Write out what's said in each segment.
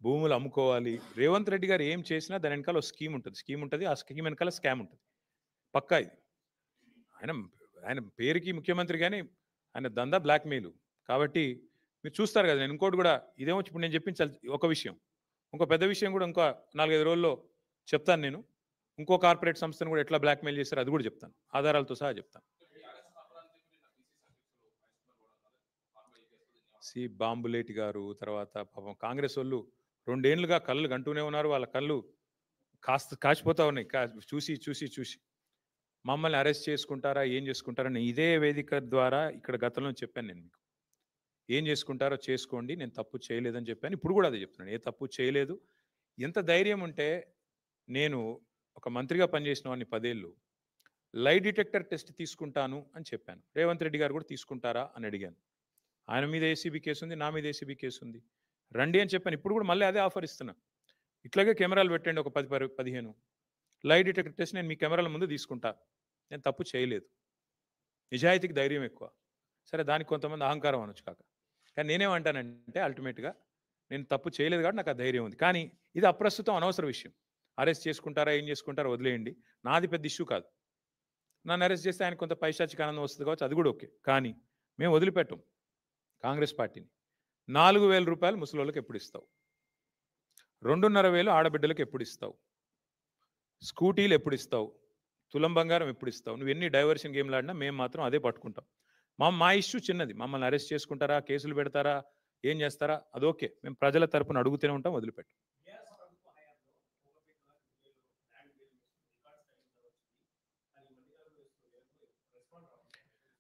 భూములు అమ్ముకోవాలి. రేవంత్ రెడ్డి గారు ఏం చేసినా దాని వెనకాల ఒక స్కీమ్ ఉంటుంది. ఆ స్కీమ్ వెనకాల స్కామ్ ఉంటుంది. పక్కా ఇది. ఆయన ఆయన పేరుకి ముఖ్యమంత్రి గాని ఆయన దందా బ్లాక్‌మెయిల్. కాబట్టి మీరు చూస్తారు కదా! నేను ఇంకోటి కూడా ఇదేమో ఇప్పుడు నేను చెప్పింది ఒక విషయం. ఇంకో పెద్ద విషయం కూడా ఇంకో 4, 5 రోజుల్లో చెప్తాను నేను. ఇంకో కార్పొరేట్ సంస్థను కూడా ఎట్లా బ్లాక్‌మెయిల్ చేశారో అది కూడా చెప్తాను. ఆధారాలతో సహా చెప్తాను. బాంబులేటి గారు తర్వాత పాపం కాంగ్రెస్ వాళ్ళు 2 ఏండ్లుగా కళ్ళు గంటూనే ఉన్నారు. వాళ్ళ కళ్ళు కాచిపోతా ఉన్నాయి. చూసి, చూసి, చూసి. మమ్మల్ని అరెస్ట్ చేసుకుంటారా? ఏం చేసుకుంటారని ఇదే వేదిక ద్వారా ఇక్కడ గతంలో చెప్పాను నేను మీకు. ఏం చేసుకుంటారో చేసుకోండి. నేను తప్పు చేయలేదని చెప్పాను. ఇప్పుడు కూడా అదే చెప్తున్నాను. ఏ తప్పు చేయలేదు. ఎంత ధైర్యం ఉంటే నేను ఒక మంత్రిగా పనిచేసిన వాడిని 10 ఏళ్ళు. లై డిటెక్టర్ టెస్ట్ తీసుకుంటాను అని చెప్పాను. రేవంత్ రెడ్డి గారు కూడా తీసుకుంటారా అని అడిగాను. ఆయన మీద ఏసీబీ కేసు ఉంది. నా మీద ఏసీబీ కేసు ఉంది. రండి అని చెప్పాను. ఇప్పుడు కూడా మళ్ళీ అదే ఆఫర్ ఇస్తున్నా. ఇట్లాగే కెమెరాలు పెట్టండి ఒక 10, 15. లై డిటెక్టర్ టెస్ట్ నేను మీ కెమెరాల ముందు తీసుకుంటా. నేను తప్పు చేయలేదు. నిజాయితీకి ధైర్యం ఎక్కువ. సరే దానికి కొంతమంది అహంకారం అనొచ్చు కాక. కానీ నేనేమంటానంటే అల్టిమేట్‌గా నేను తప్పు చేయలేదు కాబట్టి నాకు ఆ ధైర్యం ఉంది. కానీ ఇది అప్రస్తుతం అనవసర విషయం. అరెస్ట్ చేసుకుంటారా? ఏం చేసుకుంటారో వదిలేయండి. నాది పెద్ద ఇష్యూ కాదు. నన్ను అరెస్ట్ చేస్తే ఆయనకు కొంత పైశాచిక ఆనందం వస్తుంది కావచ్చు. అది కూడా ఓకే. కానీ మేము వదిలిపెట్టం కాంగ్రెస్ పార్టీని. ₹4000 ముసలోళ్ళకి ఎప్పుడు ఇస్తావు? 2,500 ఆడబిడ్డలకు ఎప్పుడు ఇస్తావు? స్కూటీలు ఎప్పుడు ఇస్తావు? తులం బంగారం ఎప్పుడు ఇస్తావు? నువ్వు ఎన్ని డైవర్షన్ గేమ్లు ఆడినా మేము మాత్రం అదే పట్టుకుంటాం. మా ఇష్యూ చిన్నది. మమ్మల్ని అరెస్ట్ చేసుకుంటారా? కేసులు పెడతారా? ఏం చేస్తారా? అదోకే. మేము ప్రజల తరపున అడుగుతూనే ఉంటాం. వదిలిపెట్టం.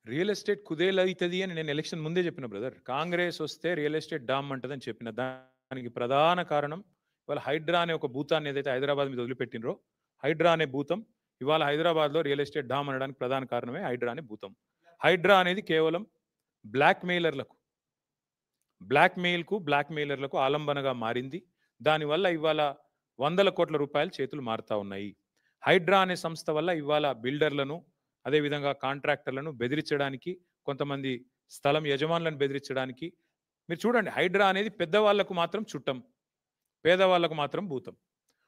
రియల్ ఎస్టేట్ కుదేలవుతుంది అని నేను ఎలక్షన్ ముందే చెప్పిన బ్రదర్. కాంగ్రెస్ వస్తే రియల్ ఎస్టేట్ డామ్ అంటదని చెప్పిన. దానికి ప్రధాన కారణం ఇవాళ హైడ్రా అనే ఒక భూతాన్ని ఏదైతే హైదరాబాద్ మీద వదిలిపెట్టినరో, హైడ్రా అనే భూతం ఇవాళ హైదరాబాద్లో రియల్ ఎస్టేట్ డామ్ అనడానికి ప్రధాన కారణమే హైడ్రా అనే భూతం. హైడ్రా అనేది కేవలం బ్లాక్ మెయిలర్లకు ఆలంబనగా మారింది. దానివల్ల ఇవాళ వందల కోట్ల రూపాయలు చేతులు మారుతా ఉన్నాయి. హైడ్రా అనే సంస్థ వల్ల ఇవాళ బిల్డర్లను అదేవిధంగా కాంట్రాక్టర్లను బెదిరించడానికి, కొంతమంది స్థలం యజమానులను బెదిరించడానికి. మీరు చూడండి, హైడ్రా అనేది పెద్దవాళ్లకు మాత్రం చుట్టం, పేదవాళ్లకు మాత్రం భూతం.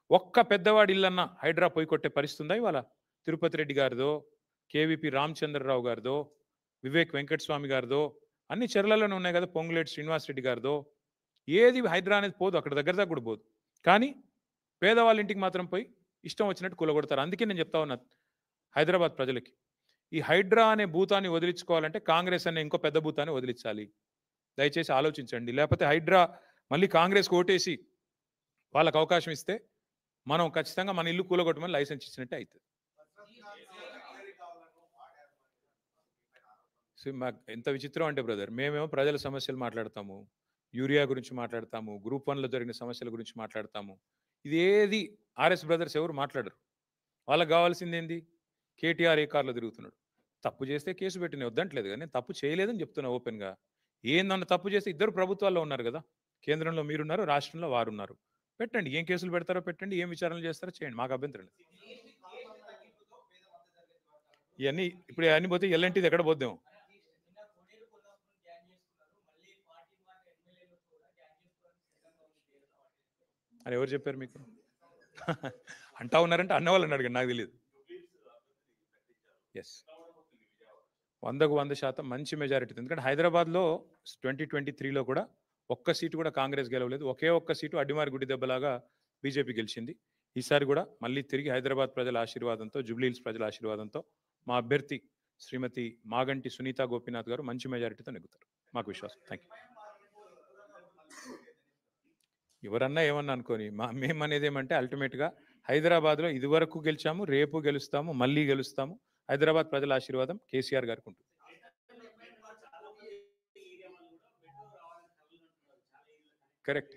ఒక్క పెద్దవాడి ఇల్లన్నా హైడ్రా పోయి కొట్టే పరిస్థితి ఉందా ఇవాళ? తిరుపతి రెడ్డి గారిదో, కేవీపీ రామచంద్రరావు గారిదో, వివేక్ వెంకటస్వామి గారిదో, అన్ని చెర్లలోనే ఉన్నాయి కదా, పొంగులేటి శ్రీనివాస్ రెడ్డి గారిదో. ఏది హైడ్రా అనేది పోదు, అక్కడ దగ్గర దాకా కూడా పోదు. కానీ పేదవాళ్ళ ఇంటికి మాత్రం పోయి ఇష్టం వచ్చినట్టు కూలగొడతారు. అందుకే నేను చెప్తా ఉన్నా హైదరాబాద్ ప్రజలకి, ఈ హైడ్రా అనే భూతాన్ని వదిలించుకోవాలంటే కాంగ్రెస్ అనే ఇంకో పెద్ద భూతాన్ని వదిలించాలి. దయచేసి ఆలోచించండి. లేకపోతే హైడ్రా మళ్ళీ కాంగ్రెస్కి ఓటేసి వాళ్ళకు అవకాశం ఇస్తే మనం ఖచ్చితంగా మన ఇల్లు కూలగొట్టమని లైసెన్స్ ఇచ్చినట్టే అవుతుంది. ఎంత విచిత్రం అంటే బ్రదర్, మేమేమో ప్రజల సమస్యలు మాట్లాడతాము, యూరియా గురించి మాట్లాడతాము, గ్రూప్ 1లో జరిగిన సమస్యల గురించి మాట్లాడతాము. ఇదేది ఆర్ఎస్ బ్రదర్స్ ఎవరు మాట్లాడరు. వాళ్ళకి కావాల్సింది ఏంది? కేటీఆర్ ఏ కార్లో తిరుగుతున్నాడు. తప్పు చేస్తే కేసు పెట్టిన వద్దంటలేదు కానీ నేను తప్పు చేయలేదని చెప్తున్నా ఓపెన్గా. ఏందన్న తప్పు చేస్తే ఇద్దరు ప్రభుత్వాల్లో ఉన్నారు కదా, కేంద్రంలో మీరున్నారు, రాష్ట్రంలో వారున్నారు. పెట్టండి, ఏం కేసులు పెడతారో పెట్టండి, ఏం విచారణలు చేస్తారో చేయండి, మాకు అభ్యంతరం లేదు. ఇవన్నీ ఇప్పుడు అన్ని పోతే ఎల్ఎన్టీది ఎక్కడ పోద్దాం? అని ఎవరు చెప్పారు మీకు? అంటా ఉన్నారంటే అన్న వాళ్ళని అడగండి, నాకు తెలియదు. ఎస్, 100కు 100% మంచి మెజారిటీ. ఎందుకంటే హైదరాబాద్లో 2023లో కూడా ఒక్క సీటు కూడా కాంగ్రెస్ గెలవలేదు. ఒకే ఒక్క సీటు అడ్డిమారి గుడి దెబ్బలాగా బీజేపీ గెలిచింది. ఈసారి కూడా మళ్ళీ తిరిగి హైదరాబాద్ ప్రజల ఆశీర్వాదంతో, జూబ్లీహిల్స్ ప్రజల ఆశీర్వాదంతో మా అభ్యర్థి శ్రీమతి మాగంటి సునీత గోపీనాథ్ గారు మంచి మెజారిటీతో నెగ్గుతారు, మాకు విశ్వాసం. Thank you. ఎవరన్నా ఏమన్నా అనుకోని మేమనేది ఏమంటే అల్టిమేట్గా హైదరాబాద్లో ఇదివరకు గెలిచాము, రేపు గెలుస్తాము, మళ్ళీ గెలుస్తాము. హైదరాబాద్ ప్రజల ఆశీర్వాదం కేసీఆర్ గారికి ఉంటుంది. కరెక్ట్.